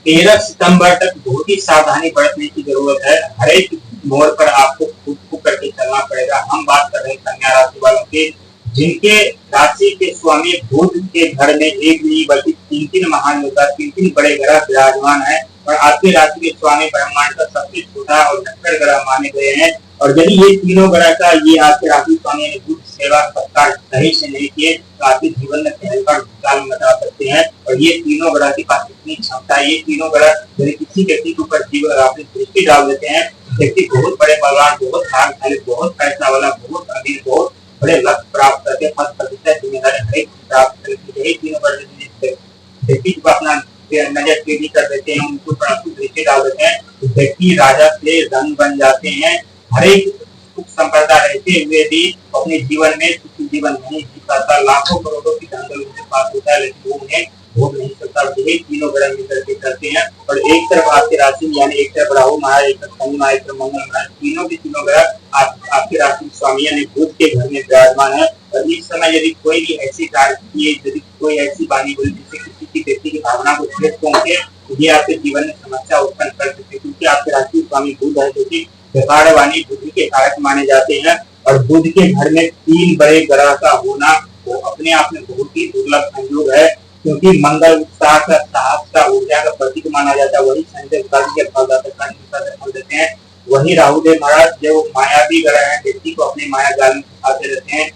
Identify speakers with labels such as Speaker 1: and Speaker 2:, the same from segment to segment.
Speaker 1: 13 सितंबर तक बहुत ही सावधानी बरतने की जरूरत है। हर एक मोड़ पर आपको खुद करके चलना पड़ेगा। हम बात कर रहे हैं कन्या राशि वालों की, जिनके राशि के स्वामी बुध के घर में एक नहीं बल्कि तीन महान योद्धा, तीन बड़े ग्रह विराजमान है। और आपके राशि के स्वामी ब्रह्मांड का सबसे छोटा और नक्कर ग्रह माने गए हैं। और यदि ये तीनों ग्रह का ये आपके राशि स्वामी ने बुध सेवा सत्कार सही से नहीं किए तो आपके जीवन में भयंकर भूचाल मचा सकते हैं। और ये तीनों ग्रह के पास इतनी क्षमता है, ये तीनों ग्रह यदि किसी व्यक्ति के ऊपर जीवन आपने दृष्टि डाल देते हैं, व्यक्ति बहुत बड़े बलवान, बहुत भाग्यशाली, बहुत पैसा वाला, बहुत अमीर, बहुत बड़े लक्ष्य प्राप्त करके पद प्रतिष्ठा जिम्मेदारी हरेक प्राप्त करके यही तीनों ग्रह व्यक्ति को अपना नजर टेढ़ी कर देते हैं, उनको दृष्टि डाल देते हैं, तो व्यक्ति राजा से रंग बन जाते हैं। हरेक सुख संपदा रहते हुए भी अपने जीवन में सुखी जीवन नहीं जी पाता। लाखों करोड़ों की धन उनके पास होता है लेकिन वो उन्हें भोग नहीं सकता। यही तीनों ग्रह मिलकर के करते हैं। और एक तरफ आपकी राशि यानी एक तरफ राहु महाराज, एक तरफ शनि महाराज, एक तरफ मंगल महाराज, तीनों के तीनों ग्रह आपके राशि स्वामी यानी बुध के घर में विराजमान है। और इस समय यदि कोई भी ऐसी कार्य किए, यदि कोई ऐसी वाणी बोली जिससे किसी की व्यक्ति की भावना को ठेस पहुंचे, ये आपके जीवन में समस्या उत्पन्न कर सकते हैं। क्योंकि आपके राशि स्वामी बुध है जो कि व्यापारवाणी बुद्धि के कारक माने जाते हैं। और बुध के घर में तीन बड़े ग्रह का होना वो अपने आप में बहुत ही दुर्लभ संयोग है। क्योंकि मंगल उत्साह का, साहस का, ऊर्जा का प्रतीक माना जाता है। वही शनिदेव कर्म के फल देते हैं। वही राहुदेव महाराज जो मायावी ग्रह है, व्यक्ति को अपने माया जाल में फंसाते रहते हैं,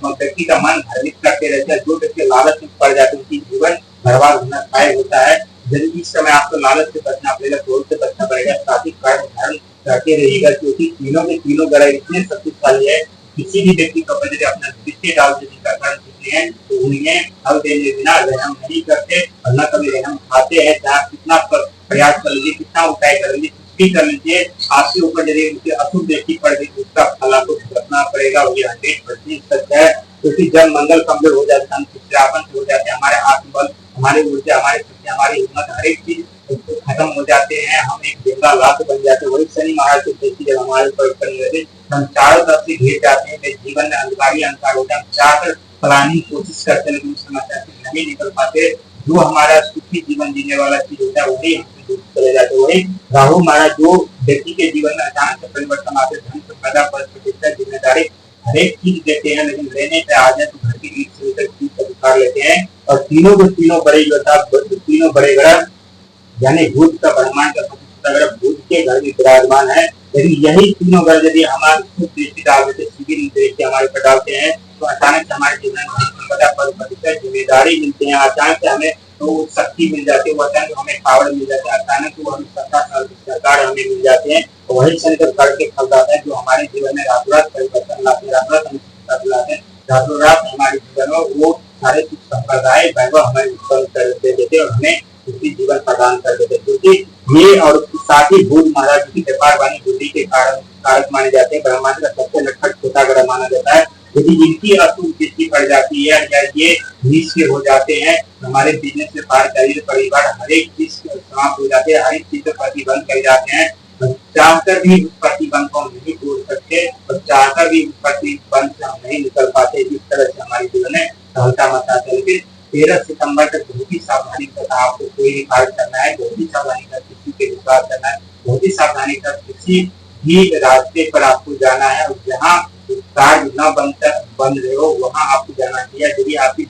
Speaker 1: व्यक्ति का मन भ्रमित करते रहते हैं। जो व्यक्ति लालच में पड़ जाते हैं उनकी जीवन बर्बाद होना तय होता है। यदि इस समय आपको लालच से बचना पड़ेगा, क्रोध से बचना पड़ेगा, साथ ही कर्म धर्म करते रहिएगा। क्योंकि तीनों के तीनों ग्रह इतने शक्तिशाली है, किसी भी व्यक्ति का यदि अपना दृष्टि डाल देने का कर्म करते हैं तो उन्हें फल देने बिना रहम नहीं करते और न कभी रहम खाते हैं। चाहे कितना प्रयास कर लीजिए, कितना उपाय कर लीजिए, कुछ भी कर लीजिए, आपके ऊपर यदि उनकी अशुभ दृष्टि पड़ गई तो उसका फल आपको भुगतना पड़ेगा। ये 100% सच है। क्योंकि जब मंगल कमजोर हो जाता है, हम चिड़चिड़ापन से हो जाते हैं, हमारे आत्मबल, हमारी ऊर्जा, हमारी शक्ति, हमारी हिम्मत, हर एक चीज खत्म हो जाते हैं, हम एक जिंदा लाश बन जाते हैं। वही शनि महाराज की दृष्टि जब हमारे ऊपर पड़ी रहती है, हम चारों तरफ से घिर जाते हैं, जीवन में अंधकार ही अंधकार होता है। हम चाहकर फलाने की कोशिश करते हैं लेकिन समस्या से नहीं निकल पाते। जो हमारा सुखी जीवन जीने वाला चीज होता है वही हमसे दूर चले जाते हैं। वही राहु महाराज जो व्यक्ति के जीवन में अचानक से परिवर्तन आते, धन संपदा, पद प्रतिष्ठा, जिम्मेदारी हर एक चीज देते हैं, लेकिन लेने पे आ जाए तो घर की रीत से लेकर चीज का उखाड़ लेते हैं। और तीनों के तीनों बड़े योद्धा, तीनों बड़े ग्रह यानी बुध का ब्रह्मांड का सबसे ग्रह बुध के घर में विराजमान है। यदि यही तीनों ग्रह यदि हमारे खुद दृष्टि डाल देते, सीधी दृष्टि हमारे पर डालते हैं तो अचानक से हमारे जीवन में संपदा, पद प्रतिष्ठा, जिम्मेदारी मिलते हैं। अचानक से हमें तो शक्ति मिल जाती है, अचानक हमें पावर मिल जाता है, अचानक वो हमें सरकार हमें मिल जाते हैं। तो वही शनिदेव करके फल जाता है जो हमारे जीवन में रातों रात परिवर्तन लाते हैं, रातों रात हमें लाते हैं, रातों रात हमारे जीवन में वो सारे सुख संप्रदाय वैभव हमें उत्पन्न कर देते और हमें उसकी जीवन प्रदान कर देते। क्योंकि ये और साथ ही बुध महाराज की व्यापार वाणी बुद्धि के कारक माने जाते हैं। ब्रह्मांड का सबसे नटखट छोटा ग्रह माना जाता है। यदि इनकी अशुभ दृष्टि पड़ जाती है या ये नीच के हो जाते हैं, हमारे बिजनेस में परिवार हर एक चीज समाप्त हो जाते हैं, हर एक चीज पर प्रतिबंध कर जाते हैं। चाहकर भी उस प्रतिबंध को हम नहीं तोड़ सकते और चाहकर भी उस प्रतिबंध से हम नहीं निकल पाते। इस तरह से हमारे जीवन में सहलता मचा है। लेकिन 13 सितंबर तक बहुत ही सावधानी कर आपको कोई भी कार्य करना है, बहुत ही सावधानी कर किसी पे विश्वास करना है, बहुत ही सावधानी कर किसी भी रास्ते पर आपको जाना है। और जहाँ कार्य न बन रहे हो वहाँ आपको जाना चाहिए। यदि आपकी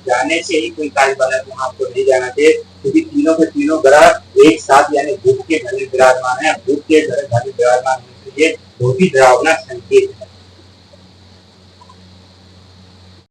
Speaker 1: जाने से ही कोई कार्य बना तो वहाँ आपको नहीं जाना चाहिए। क्योंकि तीनों के तीनों ग्रह एक साथ यानी बुध के घर में विराजमान है। बुध के घर में विराजमान होने से ये बहुत ही डरावना संकेत है।